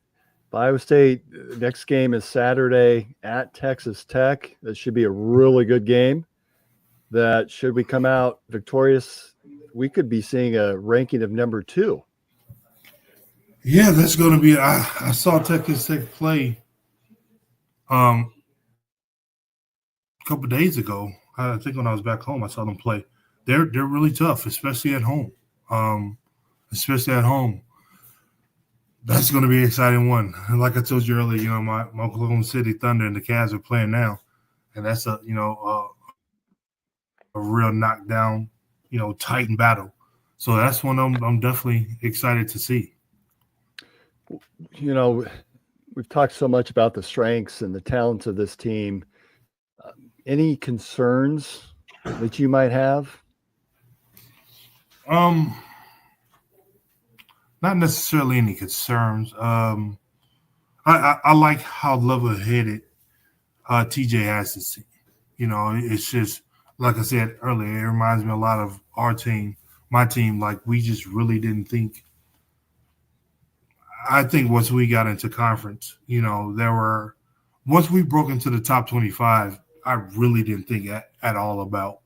Iowa State, next game is Saturday at Texas Tech. That should be a really good game. That should we come out victorious, we could be seeing a ranking of number 2. Yeah, that's going to be. I saw Texas Tech play a couple days ago. I think when I was back home, I saw them play. They're really tough, especially at home. That's going to be an exciting one. And like I told you earlier, my Oklahoma City Thunder and the Cavs are playing now, and that's a real knockdown, tight battle. So that's one I'm definitely excited to see. We've talked so much about the strengths and the talents of this team. Any concerns that you might have? Not necessarily any concerns. I like how level-headed TJ has this team. It's just, like I said earlier, it reminds me a lot of our team, my team. We just really didn't think I think once we got into conference, once we broke into the top 25, I really didn't think at all about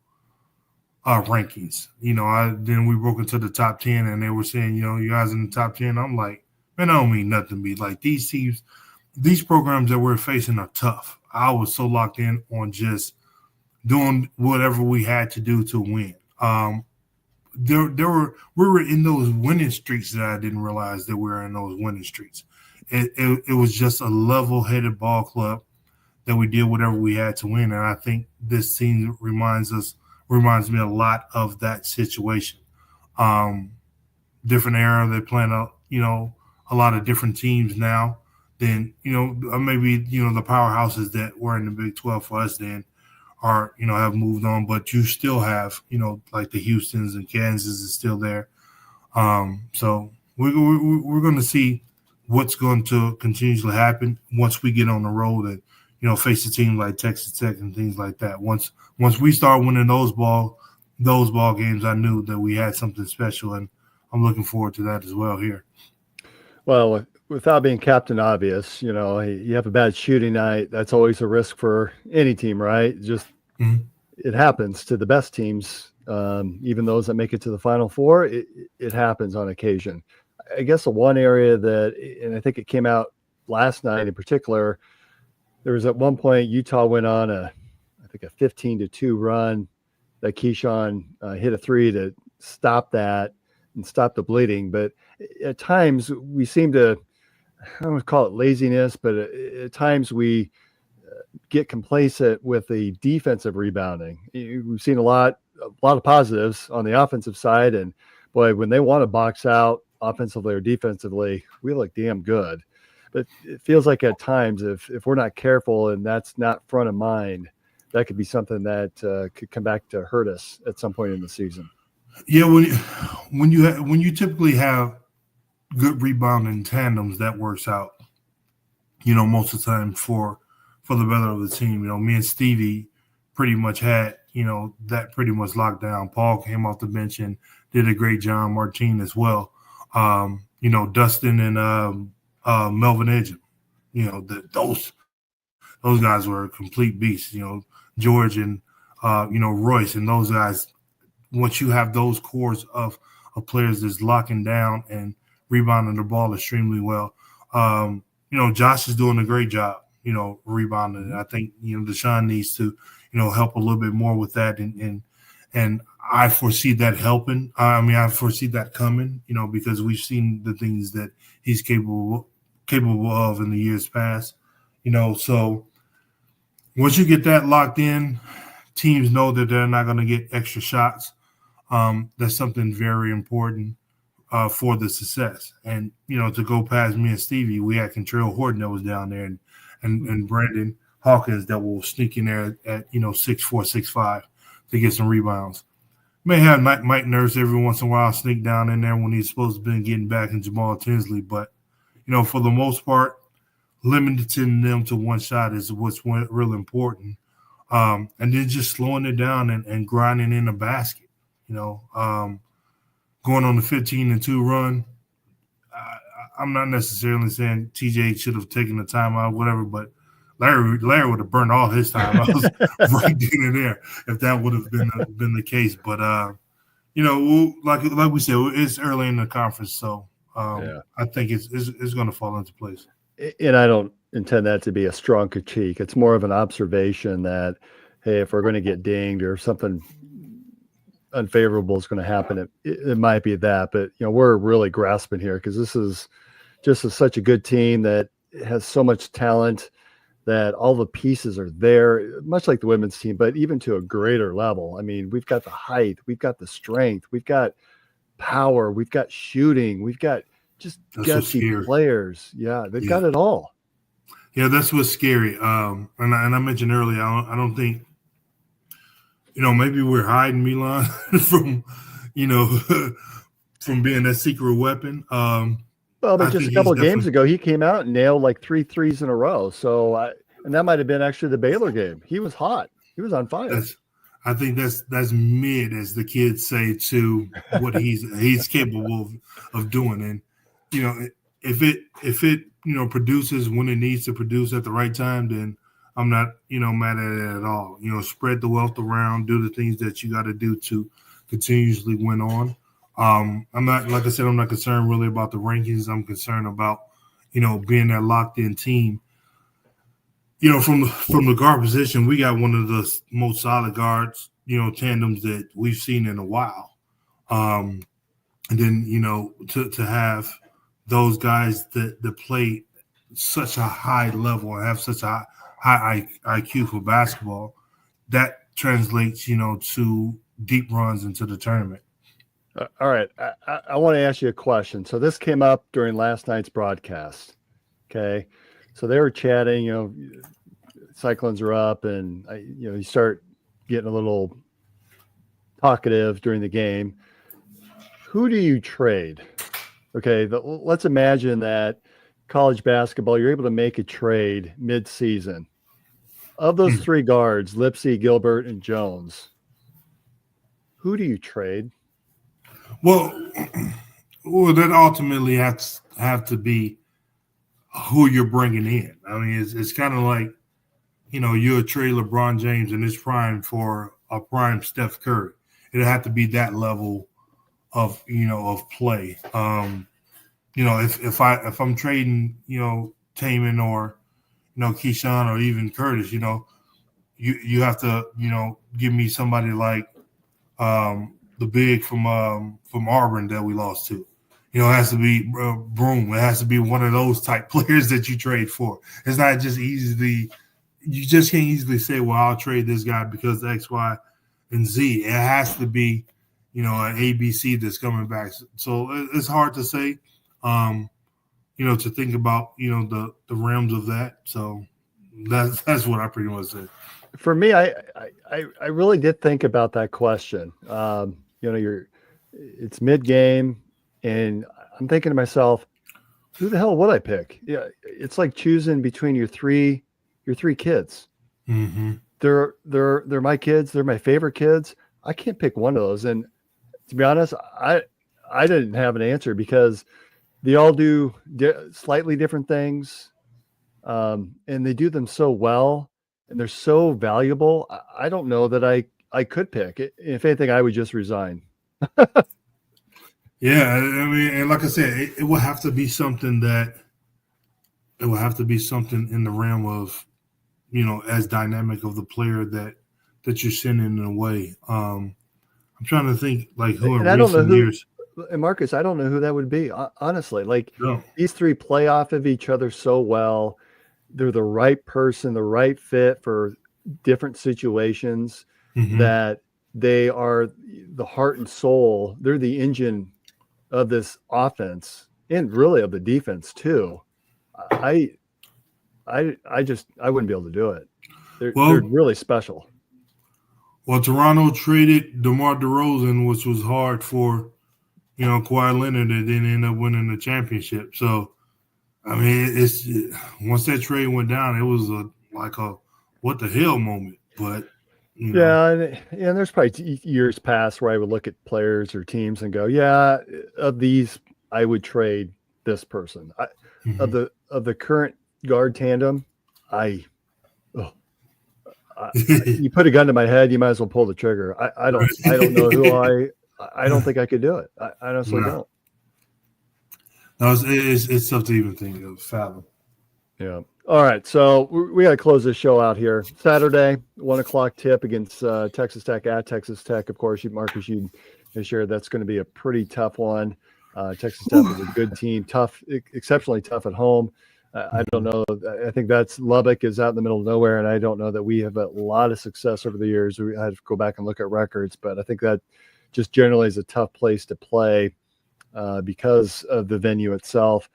rankings. Then we broke into the top 10 and they were saying, you guys in the top 10. I'm like, man, I don't mean nothing to me. Like these teams, these programs that we're facing are tough. I was so locked in on just doing whatever we had to do to win. We were in those winning streaks that I didn't realize that we were in those winning streaks. It was just a level-headed ball club that we did whatever we had to win, and I think this team reminds me a lot of that situation. Different era, they're playing a lot of different teams now than maybe the powerhouses that were in the Big 12 for us then are have moved on, but you still have like the Houstons and Kansas is still there. So we're going to see what's going to continuously happen once we get on the road and face a team like Texas Tech and things like that. Once we start winning those ball games, I knew that we had something special, and I'm looking forward to that as well here. Well, without being Captain Obvious, you have a bad shooting night. That's always a risk for any team, right? Just It happens to the best teams, even those that make it to the Final Four. It happens on occasion. I guess the one area and I think it came out last night in particular, there was at one point Utah went on I think a 15-2 run that Keyshawn hit a three to stop that and stop the bleeding. But at times we seem to, I don't want to call it laziness, but at times we get complacent with the defensive rebounding. We've seen a lot of positives on the offensive side, and boy, when they want to box out offensively or defensively, we look damn good. But it feels like at times if we're not careful and that's not front of mind, that could be something that could come back to hurt us at some point in the season. Yeah, when you typically have good rebounding tandems, that works out. Most of the time for the better of the team. Me and Stevie pretty much had that pretty much locked down. Paul came off the bench and did a great job. Martin as well. Dustin and Melvin Edgem. Those guys were a complete beast. George and Royce and those guys. Once you have those cores of players that's locking down and rebounding the ball extremely well, Josh is doing a great job. Rebounding. I think Deshaun needs to help a little bit more with that, and I foresee that helping. I foresee that coming. Because we've seen the things that he's capable of in the years past. So once you get that locked in, teams know that they're not going to get extra shots. That's something very important for the success. And to go past me and Stevie, we had Contrell Horton that was down there, and Brandon Hawkins that will sneak in there at 6'4", 6'5" to get some rebounds. May have Mike Nurse every once in a while sneak down in there when he's supposed to be getting back in Jamal Tinsley, but for the most part, limiting them to one shot is what's really important. And then just slowing it down and grinding in the basket. Going on the 15-2 run. I'm not necessarily saying TJ should have taken the timeout, whatever, but Larry would have burned all his time. I was right in and there if that would have been the case. But like we said, it's early in the conference, so I think it's going to fall into place. And I don't intend that to be a strong critique. It's more of an observation that, hey, if we're going to get dinged or something unfavorable is going to happen, it might be that. But we're really grasping here because this is just such a good team that has so much talent that all the pieces are there, much like the women's team, but even to a greater level. I mean, we've got the height, we've got the strength, we've got power, we've got shooting, we've got just gutsy players. Yeah, they've got it all. Yeah, that's what's scary. And I mentioned earlier, I don't think, maybe we're hiding Milan from, from being that secret weapon. But just a couple of games ago, he came out and nailed like 3 threes in a row. So, and that might have been actually the Baylor game. He was hot. He was on fire. I think that's mid, as the kids say, to what he's capable of doing. And if it produces when it needs to produce at the right time, then I'm not mad at it at all. Spread the wealth around, do the things that you got to do to continuously win on. I'm not, like I said, I'm not concerned really about the rankings. I'm concerned about being that locked in team. From the guard position, we got one of the most solid guards, tandems that we've seen in a while. And then, to have those guys that play such a high level and have such a high IQ for basketball, that translates, to deep runs into the tournament. All right. I want to ask you a question. So this came up during last night's broadcast. Okay. So they were chatting, Cyclones are up, and you start getting a little talkative during the game. Who do you trade? Okay. Let's imagine that college basketball, you're able to make a trade mid-season. Of those three guards, Lipsey, Gilbert, and Jones, who do you trade? Well, that ultimately have to be who you're bringing in. I mean, it's kind of like, you'll trade LeBron James in his prime for a prime Steph Curry. It'll have to be that level of play. If I'm trading, Taman or Keyshawn or even Curtis, you have to give me somebody like the big from Auburn that we lost to. It has to be Broom. It has to be one of those type players that you trade for. It's not just easily. You just can't easily say, well, I'll trade this guy because X, Y, and Z. It has to be, an ABC that's coming back. So it's hard to say, to think about, the realms of that. So that's what I pretty much said. For me, I really did think about that question. It's mid-game, and I'm thinking to myself, who the hell would I pick? Yeah, it's like choosing between your three kids. Mm-hmm. They're my kids. They're my favorite kids. I can't pick one of those. And to be honest, I didn't have an answer because they all do slightly different things, and they do them so well, and they're so valuable. I don't know that I could pick. If anything, I would just resign. Yeah, I mean, and like I said, it will have to be something in the realm of, as dynamic of the player that you're sending away. I'm trying to think like who in recent years. And Marcus, I don't know who that would be. Honestly, No. These three play off of each other so well. They're the right person, the right fit for different situations. Mm-hmm. That they are the heart and soul. They're the engine of this offense and really of the defense too. I wouldn't be able to do it. They're really special. Well, Toronto traded DeMar DeRozan, which was hard for, Kawhi Leonard, and then end up winning the championship. So, I mean, it's once that trade went down, it was like a what the hell moment. But yeah, and there's probably years past where I would look at players or teams and go, yeah, of these, I would trade this person. Of the current guard tandem, you put a gun to my head, you might as well pull the trigger. I don't know who I don't think I could do it. I honestly don't. No, it's tough to even think of fathom. Yeah. All right. So we got to close this show out here. Saturday, 1:00 tip against Texas Tech at Texas Tech. Of course, Marcus, you shared that's going to be a pretty tough one. Texas Tech is a good team, tough, exceptionally tough at home. I don't know. I think Lubbock is out in the middle of nowhere, and I don't know that we have a lot of success over the years. We had to go back and look at records, but I think that just generally is a tough place to play because of the venue itself.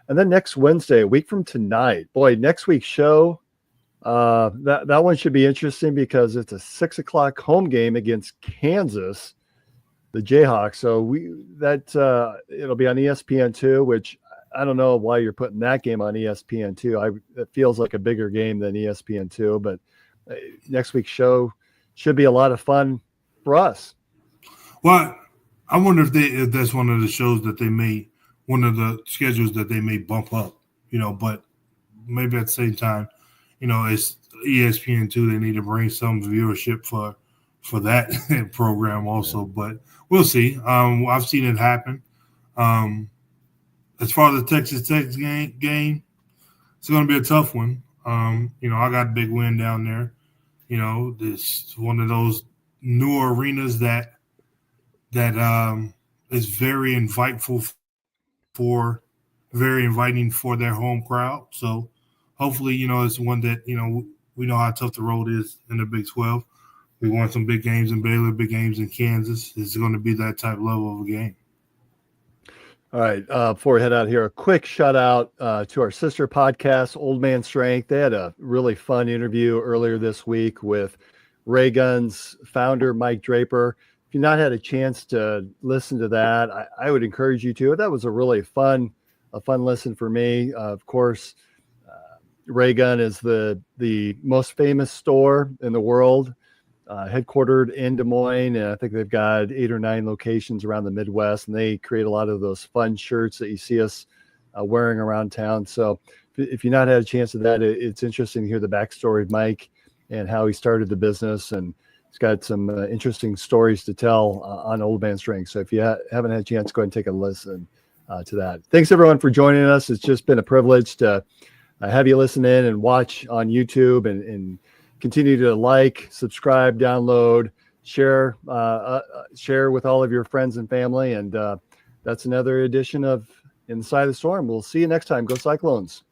And then next Wednesday, a week from tonight, next week's show, that one should be interesting because it's a 6:00 home game against Kansas, the Jayhawks. So it'll be on ESPN2, which I don't know why you're putting that game on ESPN2. It feels like a bigger game than ESPN2, but next week's show should be a lot of fun for us. Well, I wonder if that's one of the shows that they may one of the schedules that they may bump up, but maybe at the same time, it's ESPN too. They need to bring some viewership for that program also, but we'll see. I've seen it happen. As far as the Texas Tech game, it's going to be a tough one. I got a big win down there. This one of those new arenas that is very inviting for their home crowd. So hopefully, it's one that, we know how tough the road is in the Big 12. We won some big games in Baylor, big games in Kansas. It's going to be that type level of a game. All right. Before we head out here, a quick shout out to our sister podcast, Old Man Strength. They had a really fun interview earlier this week with Ray Gun's founder, Mike Draper. If you've not had a chance to listen to that, I would encourage you to. That was a really fun listen for me. Of course, Ray Gun is the most famous store in the world, headquartered in Des Moines, and I think they've got 8 or 9 locations around the Midwest, and they create a lot of those fun shirts that you see us wearing around town. So if you've not had a chance of that, it's interesting to hear the backstory of Mike and how he started the business, and he's got some interesting stories to tell on Old Man Strength. So if you haven't had a chance, go ahead and take a listen to that. Thanks everyone for joining us. It's just been a privilege to have you listen in and watch on YouTube, and continue to like, subscribe, download, share with all of your friends and family. And that's another edition of Inside the Storm. We'll see you next time. Go Cyclones.